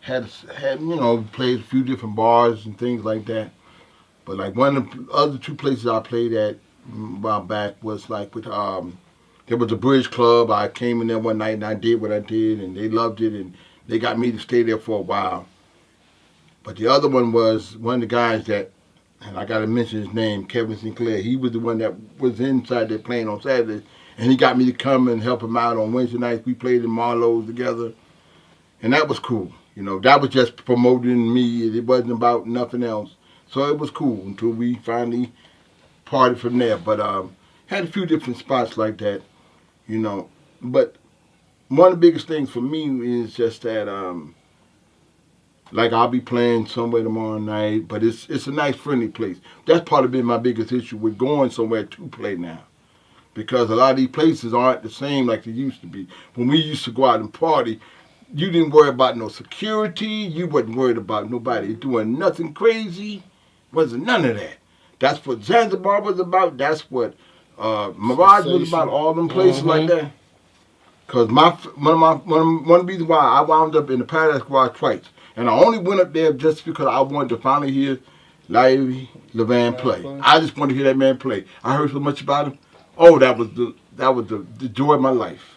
had played a few different bars and things like that. But like one of the other two places I played at a while back was like with there was a bridge club. I came in there one night and I did what I did, and they loved it, and they got me to stay there for a while. But the other one was one of the guys that, and I got to mention his name, Kevin Sinclair. He was the one that was inside there playing on Saturdays, and he got me to come and help him out on Wednesday nights. We played in Marlowe's together, and that was cool. That was just promoting me. It wasn't about nothing else. So it was cool until we finally parted from there. But had a few different spots like that. But one of the biggest things for me is just that, like I'll be playing somewhere tomorrow night, but it's a nice friendly place. That's part of been my biggest issue with going somewhere to play now, because a lot of these places aren't the same like they used to be. When we used to go out and party, you didn't worry about no security. You wasn't worried about nobody doing nothing crazy. Wasn't none of that. That's what Zanzibar was about. That's what Mirage was about. All them places like that. Cause one of the reasons why I wound up in the Paradise Garage twice, and I only went up there just because I wanted to finally hear Larry Levan play. I just wanted to hear that man play. I heard so much about him. Oh, that was the joy of my life.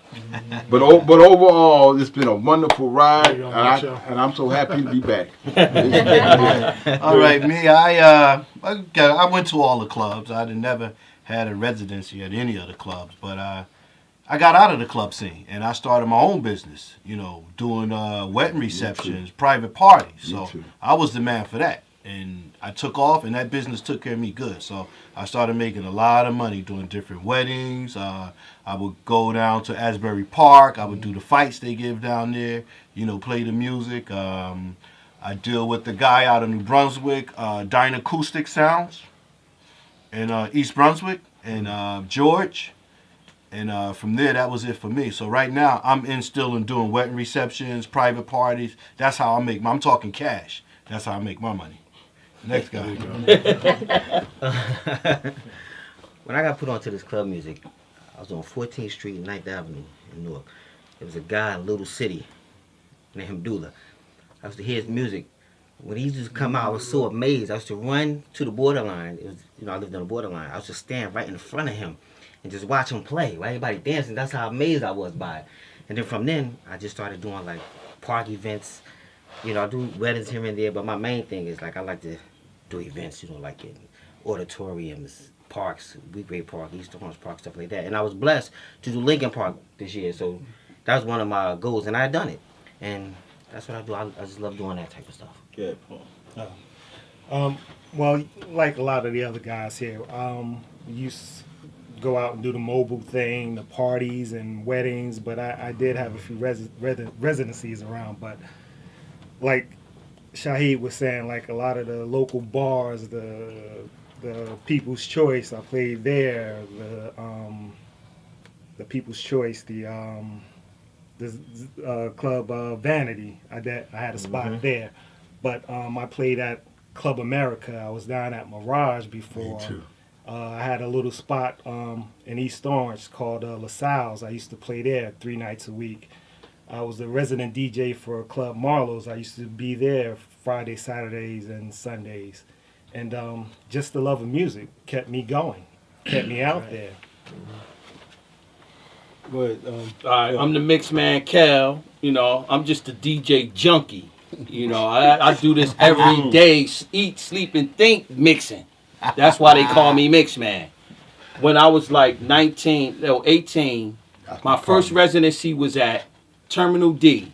But overall, it's been a wonderful ride, and I'm so happy to be back. All right, me, I went to all the clubs. I never had a residency at any of the clubs, but I got out of the club scene and I started my own business. Doing wedding receptions, private parties. So I was the man for that. And I took off, and that business took care of me good. So I started making a lot of money doing different weddings. I would go down to Asbury Park. I would do the fights they give down there, play the music. I deal with the guy out of New Brunswick, Dynacoustic Sounds, in East Brunswick, and George. And from there, that was it for me. So right now, I'm still in doing wedding receptions, private parties. That's how I'm talking cash. That's how I make my money. Next guy. When I got put onto this club music, I was on 14th Street and 9th Avenue in Newark. There was a guy in Little City named Dula. I used to hear his music. When he used to come out, I was so amazed. I used to run to the borderline. It was, I lived on the borderline. I used to stand right in front of him and just watch him play. Right? Everybody dancing. That's how amazed I was by it. And then from then, I just started doing like park events. I do weddings here and there, but my main thing is like I like to do events, like in auditoriums, parks, Wheatgrave Park, East Orange Park, stuff like that. And I was blessed to do Lincoln Park this year, so that was one of my goals, and I had done it. And that's what I do. I just love doing that type of stuff. Yeah. Well, like a lot of the other guys here, we used to go out and do the mobile thing, the parties and weddings, but I did have a few residencies around, but like Shahid was saying, like a lot of the local bars, the People's Choice, I played there. The People's Choice, the club Vanity. I had a spot there, but I played at Club America. I was down at Mirage before. Me too. I had a little spot in East Orange called LaSalle's. I used to play there 3 nights a week. I was the resident DJ for Club Marlowe's. I used to be there Fridays, Saturdays, and Sundays. And just the love of music kept me going, kept me out there. Go ahead. I'm the mix man, Cal. I'm just a DJ junkie. I do this every day, eat, sleep, and think mixing. That's why they call me Mix Man. When I was like 18, my first residency was at Terminal D,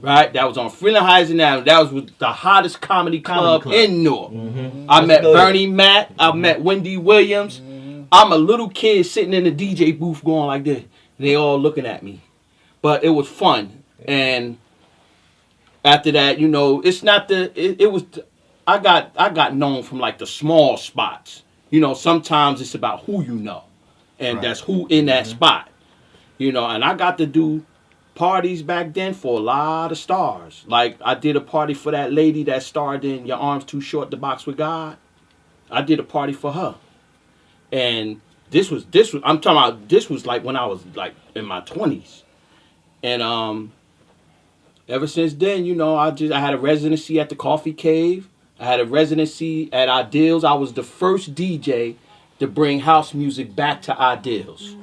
right? That was on Freeland Heights and Avenue. That was the hottest comedy club in Newark. Mm-hmm. I met Bernie Mac. I met Wendy Williams. Mm-hmm. I'm a little kid sitting in the DJ booth going like this. They all looking at me. But it was fun. And after that, it's not it was, I got known from like the small spots. Sometimes it's about who you know. And that's who in that spot. And I got to do parties back then for a lot of stars. Like I did a party for that lady that starred in Your Arms Too Short to Box with God. I did a party for her. And this was I'm talking about, this was like when I was like in my 20s. And ever since then, I had a residency at the Coffee Cave. I had a residency at Ideals. I was the first DJ to bring house music back to Ideals.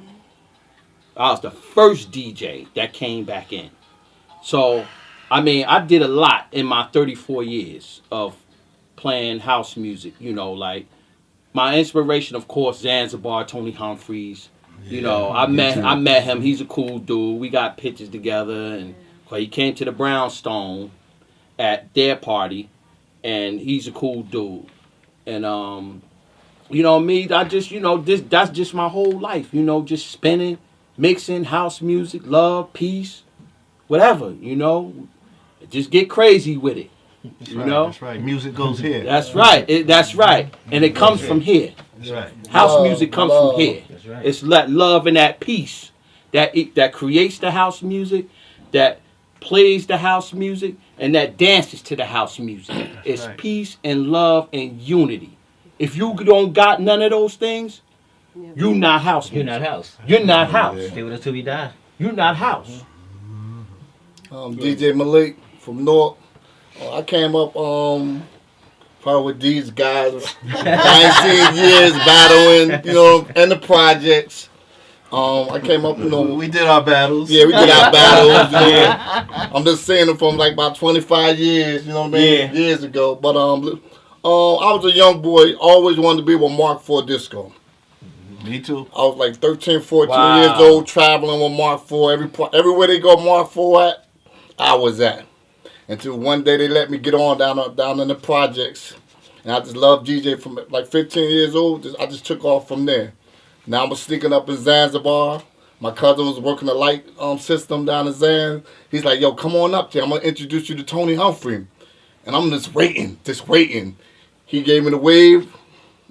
I was the first DJ that came back in. So, I did a lot in my 34 years of playing house music. Like my inspiration, of course, Zanzibar, Tony Humphries. I met him. He's a cool dude. We got pictures together, and he came to the Brownstone at their party, and he's a cool dude. And me, I just that's just my whole life. Just spinning, mixing house music, love, peace, whatever. Just get crazy with it. That's right. Music goes here. That's right. That's right. And it comes from here. That's right. House music comes from here. That's right. It's that love and that peace that creates the house music, that plays the house music, and that dances to the house music. It's right. peace and love and unity. If you don't got none of those things, you not house music. You're not house. You're not house. Stay with us till we die. You're not house. DJ Malik from North. I came up probably with these guys. I ain't seen years battling, in the projects. I came up, We did our battles. yeah, we did our battles. I'm just saying it from like about 25 years, years ago. But I was a young boy, always wanted to be with Mark IV Disco. Me too. I was like 13, 14 Wow. years old, traveling with Mark IV. Everywhere they go, Mark IV at, I was at. Until one day they let me get on down in the projects. And I just loved DJ from like 15 years old. I just took off from there. Now I'm sneaking up in Zanzibar. My cousin was working the light system down in Zanzibar. He's like, yo, come on up there. I'm going to introduce you to Tony Humphrey. And I'm just waiting. He gave me the wave.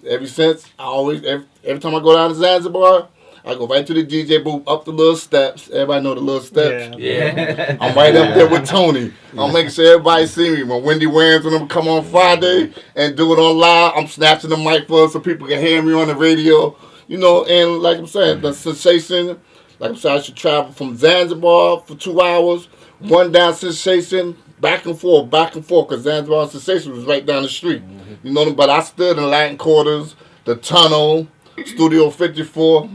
Ever since, every time I go down to Zanzibar, I go right to the DJ booth, up the little steps. Everybody know the little steps. Yeah. I'm right up there with Tony. I'm making sure everybody see me. When Wendy Williams and them come on Friday and do it on live, I'm snatching the mic for so people can hear me on the radio. And like I'm saying, the sensation, like I'm saying, I should travel from Zanzibar for 2 hours, one down Sensation, back and forth, because Zanzibar Sensation was right down the street. But I stood in Latin Quarters, the Tunnel, Studio 54.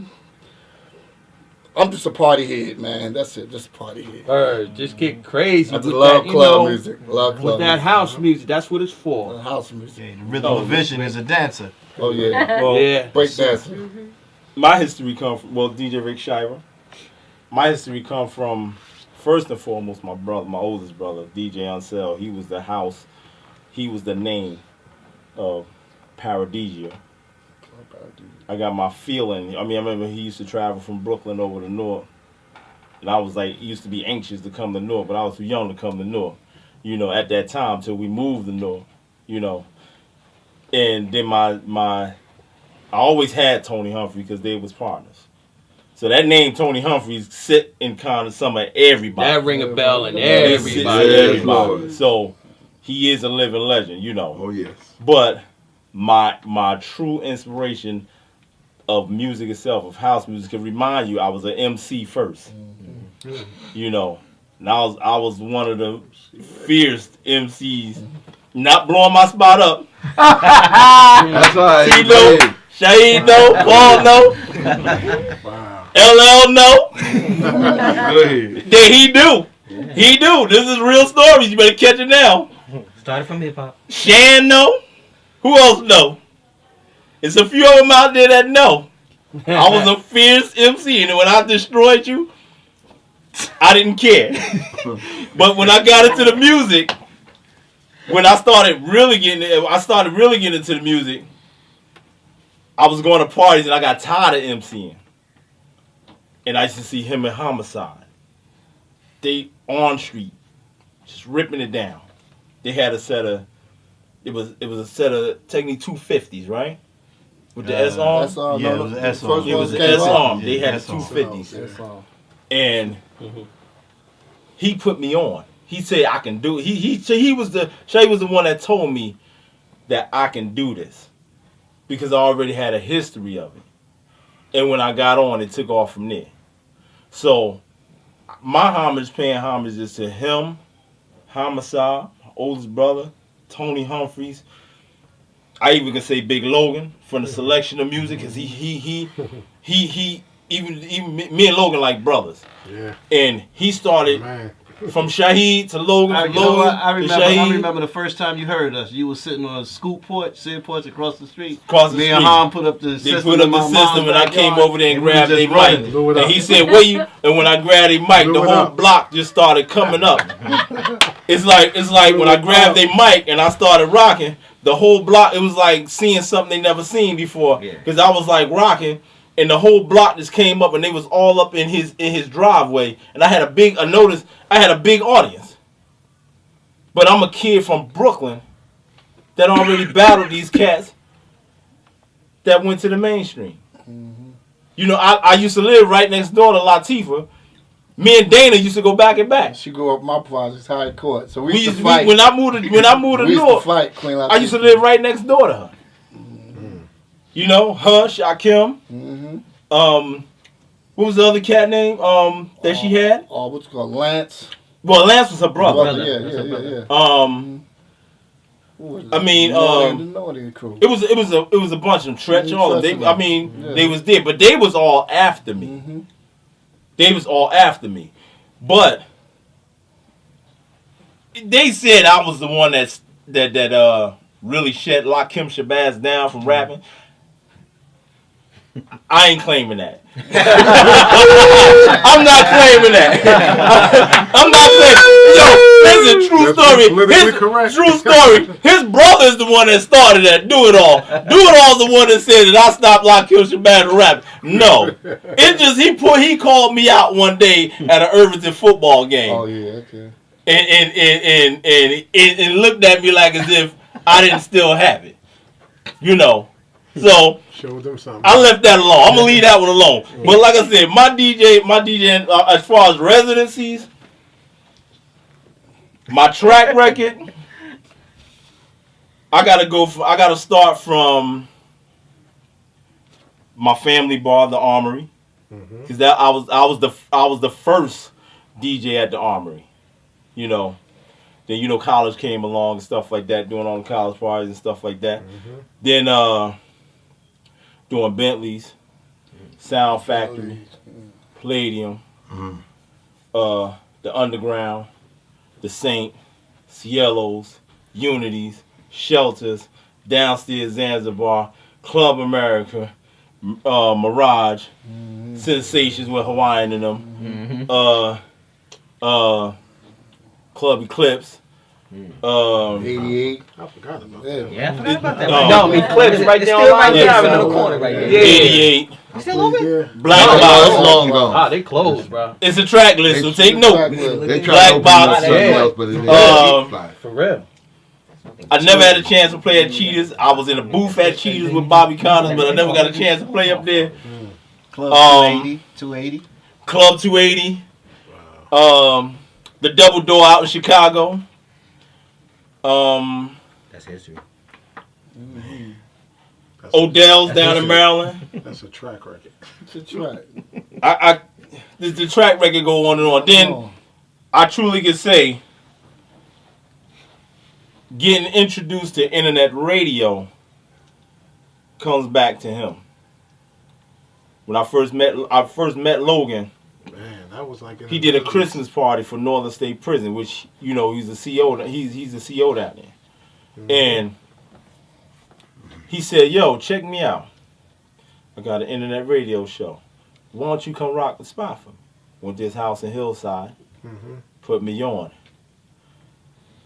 I'm just a party head, man. That's it, just a party head. Just get crazy. I just with love that, club music. Love club with that music. house music. That's what it's for. House music. Yeah, the rhythm of vision is a dancer. Oh, yeah. Well, Yeah. Break dancing. my history come from DJ Rick Shira. My history come from first and foremost my brother, my oldest brother, DJ Ansel. He was the house. He was the name of Paradisia. I got my feeling. I remember he used to travel from Brooklyn over to North. And I was like, used to be anxious to come to North, but I was too young to come to North. At that time till we moved to North. And then I always had Tony Humphrey because they was partners. So that name Tony Humphreys sit in kind of some of everybody. That ring a bell in It sits in everybody. everybody. So he is a living legend, Oh, yes. But my true inspiration of music itself, of house music, can remind you I was an MC first. And I was one of the fierce MCs, not blowing my spot up. That's right. T-Lo, Shahid no, Paul no, LL no. Go ahead. Then he do. He do. This is real stories. You better catch it now. Started from hip hop. Shan no. Who else know? It's a few of them out there that know. I was a fierce MC, and when I destroyed you, I didn't care. But when I got into the music, when I started really getting into the music, I was going to parties and I got tired of MCing. And I used to see him in Homicide. They on street, just ripping it down. They had a set of, it was a set of Technique 250s, right? With the S arm. That's all. Yeah, No, it was the S first arm. It was ones the came S out. arm. They Yeah, had S arm. 250s. That's all. And he put me on. He said I can do it. He was the one that told me that I can do this because I already had a history of it. And when I got on, it took off from there. So my paying homage is to him Homicide, my oldest brother, Tony Humphreys. I even can say Big Logan from the selection of music, cause he even me and Logan like brothers. Yeah. And he started Man. from Shaheed to Logan, I, from you know Logan what? I to remember. Shaheed. I remember the first time you heard us. You was sitting on a scoop porch, sand porch across the street. Across the Me street. and Han put up the They system. put up in the my mom's system, and I came backyard, over there and we was grabbed just their running. mic. Blew it And up. he said, "Where you?" And when I grabbed their mic, Blew the it whole up. block just started coming up. It's like when I grabbed their mic and I started rocking, the whole block. It was like seeing something they never seen before. Yeah. Because I was like rocking, and the whole block just came up, and they was all up in his driveway. And I had a big audience. But I'm a kid from Brooklyn that already battled these cats that went to the mainstream. You know, I used to live right next door to Latifah. Me and Dana used to go back and back. She grew up my projects, High Court. So we We used used to fight. when I moved to we used to North, fight Queen Latifah. I used to live right next door to her. You know, her, Shakim. Mm-hmm. What was the other cat name that she had? Oh, what's it called? Lance. Well, Lance was her brother. Yeah. Who was it? I mean, the Naughty crew. it was a bunch of them. Tretch, all of them. Tretch, I mean, yeah. they was there, but they was all after me. Mm-hmm. They was all after me, but they said I was the one that really shut Lakim Shabazz down from rapping. I ain't claiming that. I'm not claiming that. I'm not claiming. Yo, this is a true That's story. politically correct. True story. His brother is the one that started that. Do It All. Do It All the one that said that I stopped Lakim Shabazz from rapping. No, it just he called me out one day at an Irvington football game. Oh yeah, okay. And looked at me like as if I didn't still have it. You know. So Show them something. I left that alone. I'm gonna leave that one alone. But like I said, my DJ, as far as residencies, my track record, I gotta start from my family bar, the Armory, because that I was the first DJ at the Armory. You know, then college came along and stuff like that, doing all the college parties and stuff like that. Then doing Bentleys, Sound Factory, Palladium, the Underground, the Saint, Cielos, Unities, Shelters, Downstairs Zanzibar, Club America, Mirage, Sensations with Hawaiian in them, Club Eclipse. 88. I forgot about Yeah. that. Yeah, I forgot about that. No, Eclipse right It's there still on right my there Yeah. in the corner right there. 88, It's still open? Yeah. Black No, it's Box. long gone. Ah, they closed, bro. It's a track list, so take note. They Black try to open box, up something yeah. else, but it Um, For real. I never had a chance to play at Cheetahs. I was in a booth at Cheetahs with Bobby Connors, but I never got a chance to play up there. Club 280. 280. Club 280. The Double Door out in Chicago. That's history. That's Odell's down in Maryland. That's a track record. It's a track. The track record go on and on. Then I truly can say, getting introduced to internet radio comes back to him. When I first met Logan, Man, that was like in he the did a 90s. Christmas party for Northern State Prison, which he's a CO. He's a CO down there, and he said, "Yo, check me out. I got an internet radio show. Why don't you come rock the spot for me?" Went to his house in Hillside, put me on.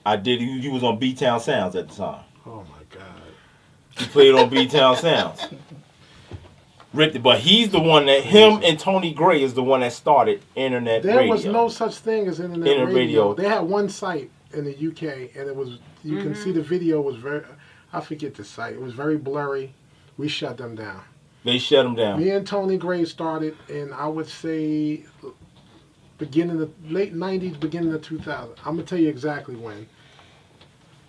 I did. He was on B-Town Sounds at the time. Oh my God. He played on B-Town Sounds. Ripped it, but he's the one him and Tony Gray is the one that started internet There radio. was no such thing as internet Internet radio. radio. They had one site in the UK, and it was you can see the video was very. I forget the site. It was very blurry. We shut them down. They shut him down. Me and Tony Gray started in, I would say, late 90s, beginning of 2000. I'm going to tell you exactly when.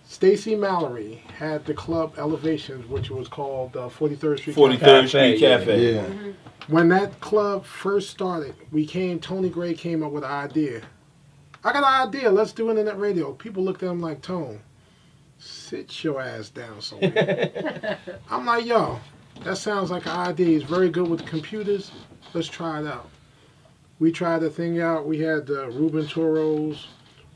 Stacy Mallory had the club Elevations, which was called 43rd Street 43rd Cafe. Street Cafe. Yeah. When that club first started, Tony Gray came up with an idea I got an idea. Let's do internet radio. People looked at him like, Tone, sit your ass down somewhere. I'm like, yo, that sounds like an idea. He's very good with computers. Let's try it out. We tried the thing out. We had Ruben Toros.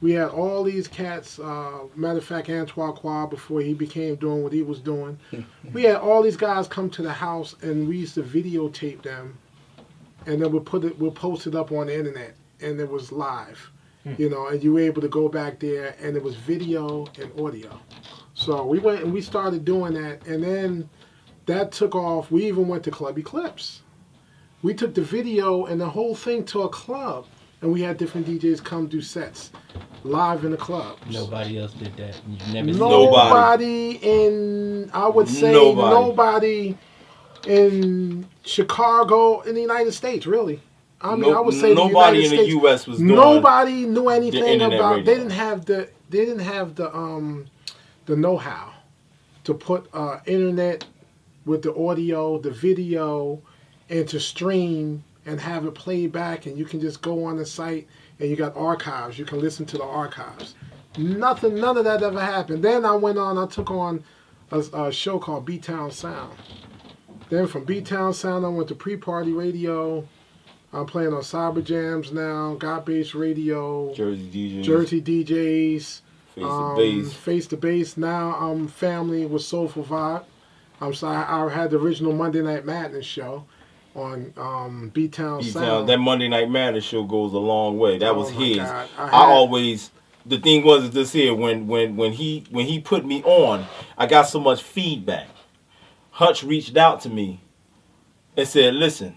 We had all these cats. Matter of fact, Antoine Qua, before he became doing what he was doing. We had all these guys come to the house, and we used to videotape them, and then we'll post it up on the internet, and it was live. You know, and you were able to go back there, and it was video and audio. So we went and we started doing that, and then that took off. We even went to Club Eclipse. We took the video and the whole thing to a club, and we had different DJs come do sets live in the clubs. Nobody else did that. You never Nobody in, I would say, nobody in Chicago, in the United States, really. I mean, I would say nobody in the States, U.S. was doing. Nobody knew anything about. Radio. They didn't have the know-how to put internet with the audio, the video, and to stream and have it play back, and you can just go on the site and you got archives. You can listen to the archives. None of that ever happened. Then I took on a show called B-Town Sound. Then from B-Town Sound, I went to Pre-Party Radio. I'm playing on Cyber Jams now, God Base Radio, Jersey DJs, DJs, Face to Base. Now I'm family with Soulful Vibe. I'm sorry, I had the original Monday Night Madness show on B-Town Sound. That Monday Night Madness show goes a long way. That was his. God. The thing was this here, when he put me on, I got so much feedback. Hutch reached out to me and said, listen,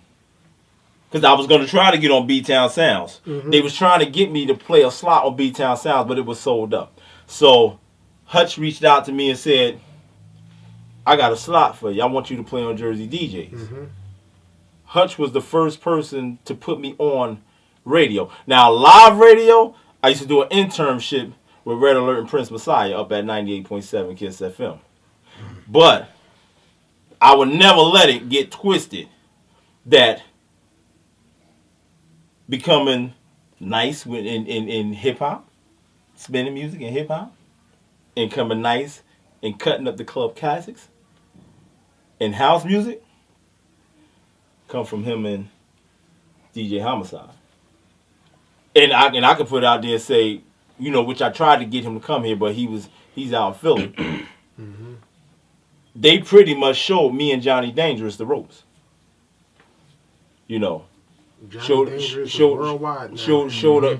because I was going to try to get on B-Town Sounds. Mm-hmm. They was trying to get me to play a slot on B-Town Sounds, but it was sold up. So Hutch reached out to me and said, I got a slot for you. I want you to play on Jersey DJs. Mm-hmm. Hutch was the first person to put me on radio. Now, live radio, I used to do an internship with Red Alert and Prince Messiah up at 98.7 Kiss FM. But I would never let it get twisted that becoming nice in hip-hop, spinning music and hip-hop, and coming nice and cutting up the club classics and house music come from him and DJ Homicide. And I could put it out there and say, you know, which I tried to get him to come here, but he's out in Philly. Mm-hmm. They pretty much showed me and Johnny Dangerous the ropes. You know. Showed up.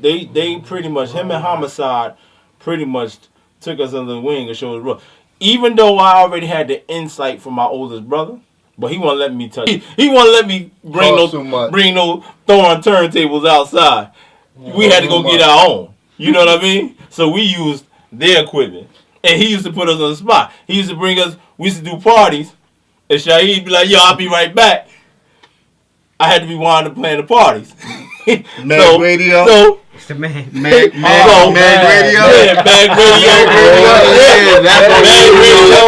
They pretty much, him and Homicide pretty much took us under the wing and showed us the ropes. Even though I already had the insight from my oldest brother, but he won't let me touch it. He won't let me bring no throwing turntables outside. We had to go get our own. You know what I mean? So we used their equipment. And he used to put us on the spot. He used to bring us, we used to do parties, and Shaheed be like, yo, I'll be right back. I had to be winding up playing the parties. Mag Radio. So, It's the man. Mag Radio. Yeah, Mag Radio. Yeah, that's Mag Radio.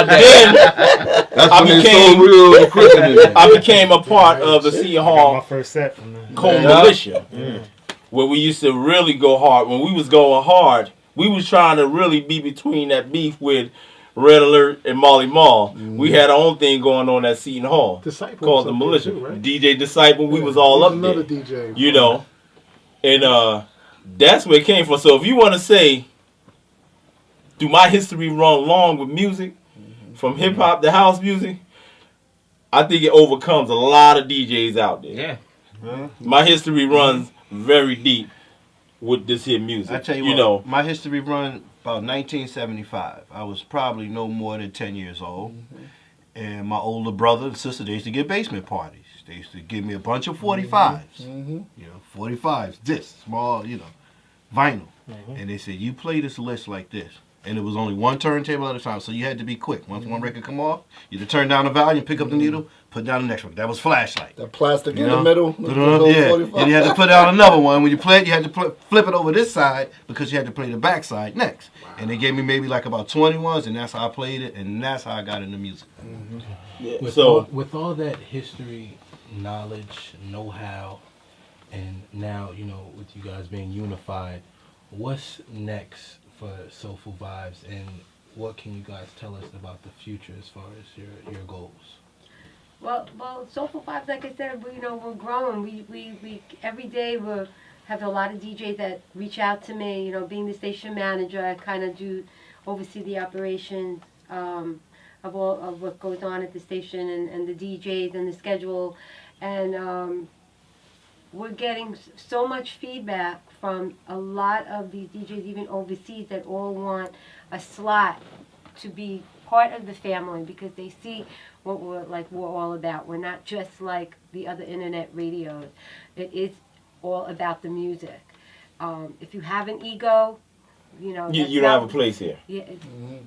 Then when they so real equipment. I became a part of the Seton My Hall first set from that. Cold Militia, where we used to really go hard. When we was going hard, we was trying to really be between that beef with Red Alert and Molly Mall. We had our own thing going on at Seton Hall Disciple called the Militia. Too, right? DJ Disciple, we was all up another there. DJ. You know, and that's where it came from. So if you want to say, do my history run long with music, from hip hop to house music, I think it overcomes a lot of DJs out there. Yeah. My history runs very deep with this here music. I tell you what, know, my history run about 1975. I was probably no more than 10 years old. And my older brother and sister, they used to get basement parties. They used to give me a bunch of 45s. You know, 45s, this, small, you know, vinyl. And they said, you play this list like this. And it was only one turntable at a time, so you had to be quick. Once one record come off, you had to turn down the volume, pick up the needle, put down the next one. That was Flashlight. The plastic You in know? the middle. Yeah, and you had to put down another one. When you play it, you had to flip it over this side because you had to play the back side next. And they gave me maybe like about 20 ones, and that's how I played it, and that's how I got into music. yeah, With all that history, knowledge, know-how, and now, you know, with you guys being unified, what's next for Soulful Vibes, and what can you guys tell us about the future as far as your goals? Well, Soulful Vibes, like I said, we're growing. We every day we have a lot of DJs that reach out to me. You know, being the station manager, I kind of oversee the operations of all of what goes on at the station and the DJs and the schedule, and we're getting so much feedback from a lot of these DJs, even overseas, that all want a slot to be part of the family because they see what we're all about. We're not just like the other internet radios. It is all about the music. If you have an ego, you don't have a place here. Yeah,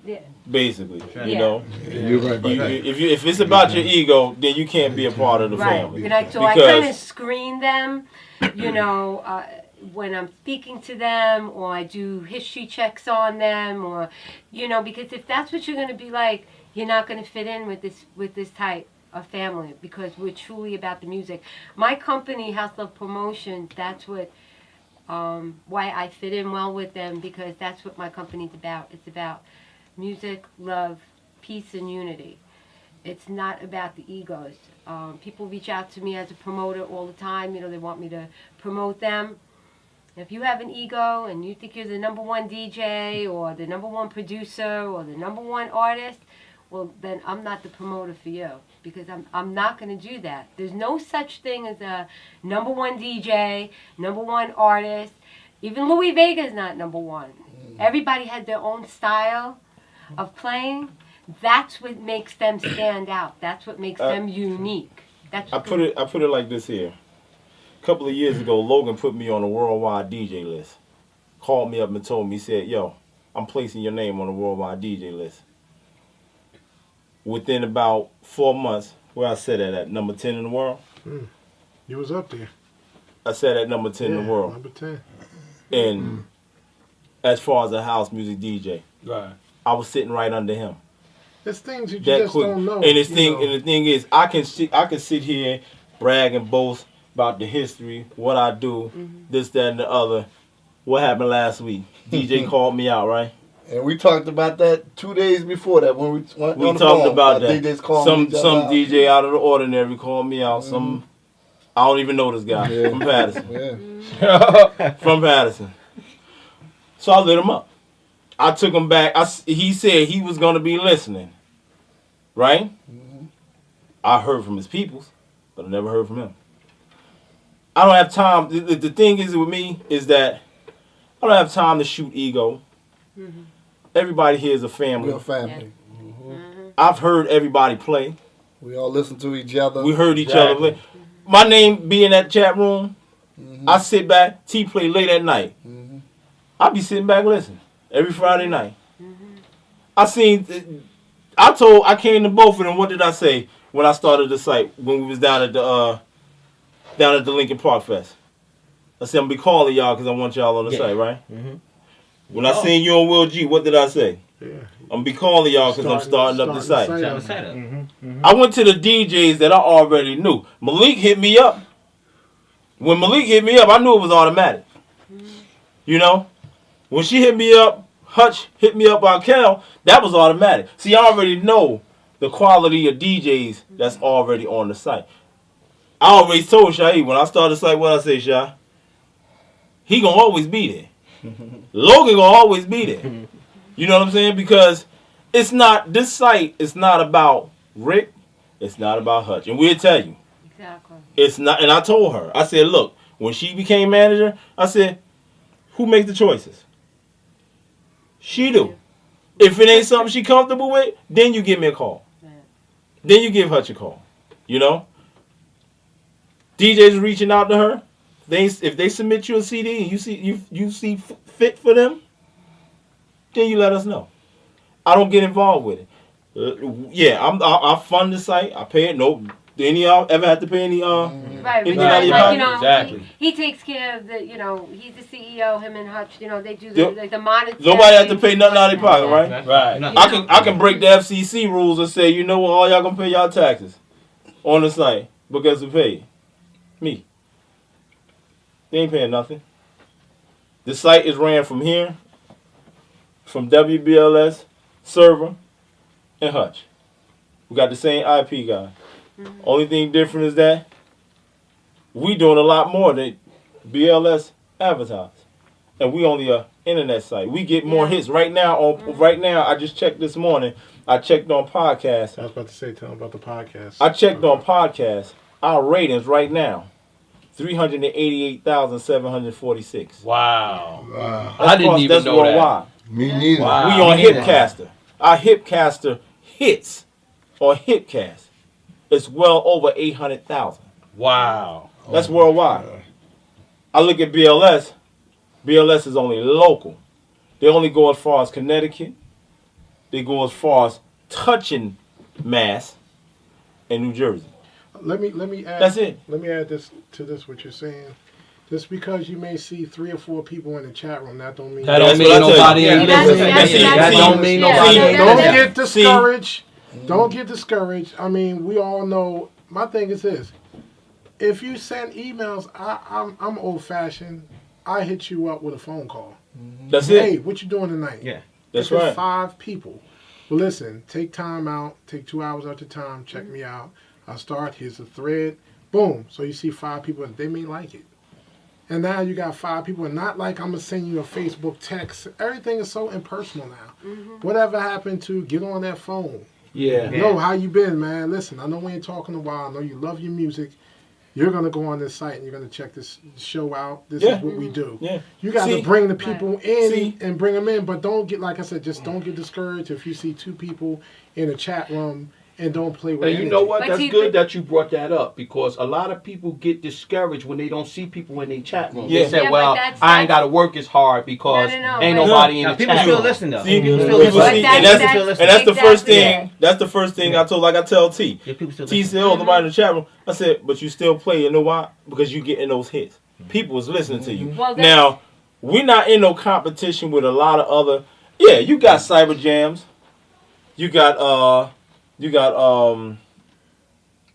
yeah. Basically, Yeah. you know. You're right. If it's about your ego, then you can't be a part of the Right. family. And so I kind of screen them, when I'm speaking to them, or I do history checks on them, or because if that's what you're going to be like, you're not going to fit in with this type of family, because we're truly about the music. My company, House Love Promotions, that's what why I fit in well with them, because that's what my company's about. It's about music, love, peace, and unity. It's not about the egos. People reach out to me as a promoter all the time. They want me to promote them. If you have an ego and you think you're the number one DJ or the number one producer or the number one artist, well, then I'm not the promoter for you, because I'm not going to do that. There's no such thing as a number one DJ, number one artist. Even Louis Vega is not number one. Everybody has their own style of playing. That's what makes them stand out. That's what makes them unique. I put it like this here. A couple of years ago, Logan put me on a worldwide DJ list. Called me up and told me, he said, "Yo, I'm placing your name on a worldwide DJ list." Within about 4 months, where I said at number 10 in the world. You was up there. I said at number 10 in the world. Number 10. And as far as a house music DJ, Right. I was sitting right under him. There's things you That just quick. don't know. And the thing is, I can sit here, brag and boast about the history, what I do, this, that, and the other. What happened last week? DJ called me out, right? And we talked about that 2 days before that when we went We on the talked phone, about that. DJs calling each other Some out. DJ out of the ordinary called me out. Some I don't even know this guy from Patterson. Yeah. From Patterson. So I lit him up. I took him back. He said he was going to be listening. Right? I heard from his peoples, but I never heard from him. I don't have time. The thing is with me is that I don't have time to shoot ego. Everybody here is a family. We're a family. I've heard everybody play. We all listen to each other. We heard each other play. My name be in that chat room. I sit back. T play late at night. I be sitting back listening every Friday night. I came to both of them. What did I say when I started the site when we was down at the Lincoln Park Fest? I said I'm gonna be calling y'all because I want y'all on the site, right? When I seen you on Will G, what did I say? Yeah. I'm gonna be calling y'all because I'm starting up the site. Mm-hmm. I went to the DJs that I already knew. Malik hit me up. When Malik hit me up, I knew it was automatic. You know? When she hit me up, Hutch hit me up by Kel, that was automatic. See, I already know the quality of DJs that's already on the site. I always told Shahi, when I started the site, what I say, Shah? He gonna always be there. Logan gonna always be there. You know what I'm saying? Because this site is not about Rick, it's not about Hutch. And we'll tell you. Exactly. It's not, and I told her, I said, look, when she became manager, I said, who makes the choices? She do. If it ain't something she comfortable with, then you give me a call. Then you give Hutch a call. You know? DJs reaching out to her. If they submit you a CD and you see fit for them, then you let us know. I don't get involved with it. I fund the site. I pay it. No, do any of y'all ever have to pay any Right, anything but out of your pocket? Exactly. he takes care of the, he's the CEO, him and Hutch, they do Yep. the monitoring. Nobody has to pay nothing out of their pocket, right? Right. No. I can break the FCC rules and say, you know what, all y'all gonna pay y'all taxes on the site because we pay me. They ain't paying nothing. The site is ran from here, from WBLS, server, and Hutch. We got the same IP guy. Only thing different is that we doing a lot more than BLS advertise. And we only a internet site. We get more hits right now. Right now, I just checked this morning. I checked on podcasts. I was about to say, tell them about the podcast. I checked on podcasts. Our ratings right now, 388,746. Wow. Wow. I didn't even that's know worldwide. Me neither. Wow. We on Hipcaster. Our Hipcaster hits or Hipcast. It's well over 800,000. that. Wow. That's worldwide. I look at BLS. BLS is only local. They only go as far as Connecticut. They go as far as touching Mass and New Jersey. Let me add. That's it. Let me add this to this. What you're saying. Just because you may see 3 or 4 people in the chat room, that don't mean That don't That's what mean I tell you. nobody ain't Yeah, listening. that's- That don't mean yeah, nobody yeah, ain't Don't yeah. listening. get discouraged. Don't get discouraged. I mean, we all know. My thing is this: if you send emails, I'm old fashioned. I hit you up with a phone call. That's Hey, it. what you doing tonight? Yeah. That's If it's right. 5 people. Well, listen, take time out. Take 2 hours out your time. Check me out. I'll start. Here's the thread. Boom. So you see 5 people, and they may like it. And now you got 5 people, and not like I'm going to send you a Facebook text. Everything is so impersonal now. Whatever happened to get on that phone? Yeah. Yo, how you been, man? Listen, I know we ain't talking a while. I know you love your music. You're going to go on this site, and you're going to check this show out. This Yeah. is what we do. Yeah. You got See? to bring the people in See? and bring them in, but don't get, like I said, just don't get discouraged if you see 2 people in a chat room and don't play with And you know energy. what? But That's see, good that you brought that up because a lot of people get discouraged when they don't see people in their chat room. Yeah. They say, Yeah, but "Well, that's- I ain't got to work as hard because No, ain't but- nobody in Now, the people chat still room." listen though. See, People still people listen. see, But and that's- that's the first exactly thing. it. That's the first thing I told. Like I tell T. Yeah, people still T listen. said, "Oh, nobody in the chat room." I said, "But you still play. You know why? Because you getting those hits. People is listening to you. Well, that's- Now, we're not in no competition with a lot of other. Yeah, you got Cyber Jams. You got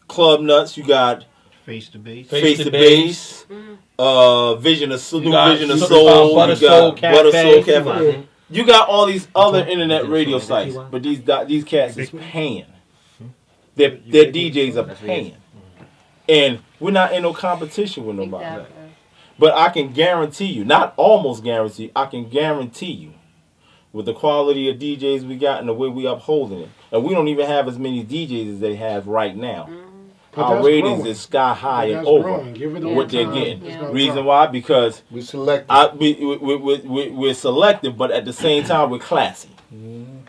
Club Nuts. You got Face to base. Face Face to to Base. Base. Vision of You New got Vision of Butter Soul. Butter You Soul got Butter Soul Cafe. Cafe. You got all these other internet Vision radio Soul, sites, Vision but these cats is paying. Their DJs are That's what it is. paying, and we're not in no competition with nobody. Exactly. But I can guarantee you, not almost guarantee, I can guarantee you, with the quality of DJs we got and the way we upholding it, and we don't even have as many DJs as they have right now. But Our that's ratings growing. is sky high But and that's over growing. Give it what they're time. getting. It's gonna Reason grow. why? Because We selected. we're selective, but at the same time we're classy.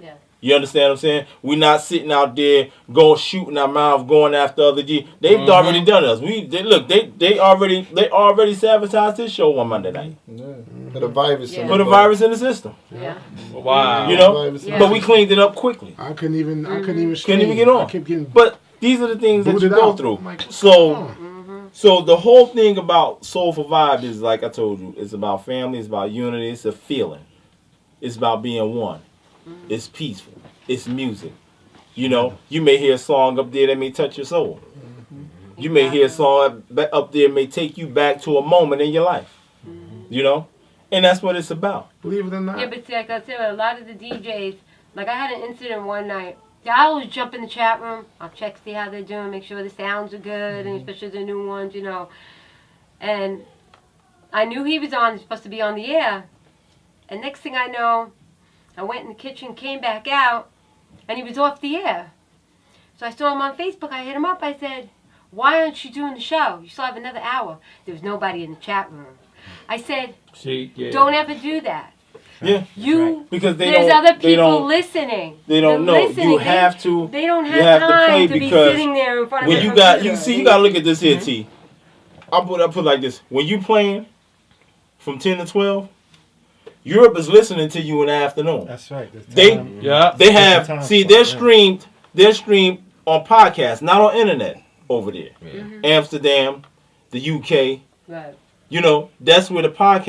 Yeah. You understand what I'm saying? We're not sitting out there going shooting our mouth, going after other G. They've already done us. They already sabotaged this show on Monday night. Yeah. Put a virus Yeah. in Put a the virus in the system. Yeah. Wow. You know? Virus in Yeah. But we cleaned it up quickly. I couldn't even Couldn't stream. even get on. I kept getting But these are the things that you booted go out. through. I'm like, come So on. so the whole thing about Soulful Vibe is, like I told you, it's about family, it's about unity, it's a feeling. It's about being one. It's peaceful. It's music. You know, you may hear a song up there that may touch your soul. You may hear a song up there may take you back to a moment in your life. You know? And that's what it's about. Believe it or not. Yeah, but see, like I said, a lot of the DJs, like I had an incident one night. I always jump in the chat room. I'll check, see how they're doing, make sure the sounds are good, and especially the new ones, you know. And I knew he was supposed to be on the air. And next thing I know, I went in the kitchen, came back out, and he was off the air. So I saw him on Facebook. I hit him up. I said, "Why aren't you doing the show? You still have another hour." There was nobody in the chat room. I said, See, yeah. "Don't ever do that. Yeah. You Because there's don't, other they people don't, listening. they don't They're know. listening. You have to. They don't you have, have to time play to be because sitting there in front of when the you got, you computer. see, you gotta look at this here, T. I put it like this. When you playing from 10 to 12, Europe is listening to you in the afternoon. That's right. The They- time- Yeah. They It's a have time see slot, they're yeah. streamed on podcasts, not on internet over there. Mhm. Amsterdam, the UK. Right. You know, that's where the podcast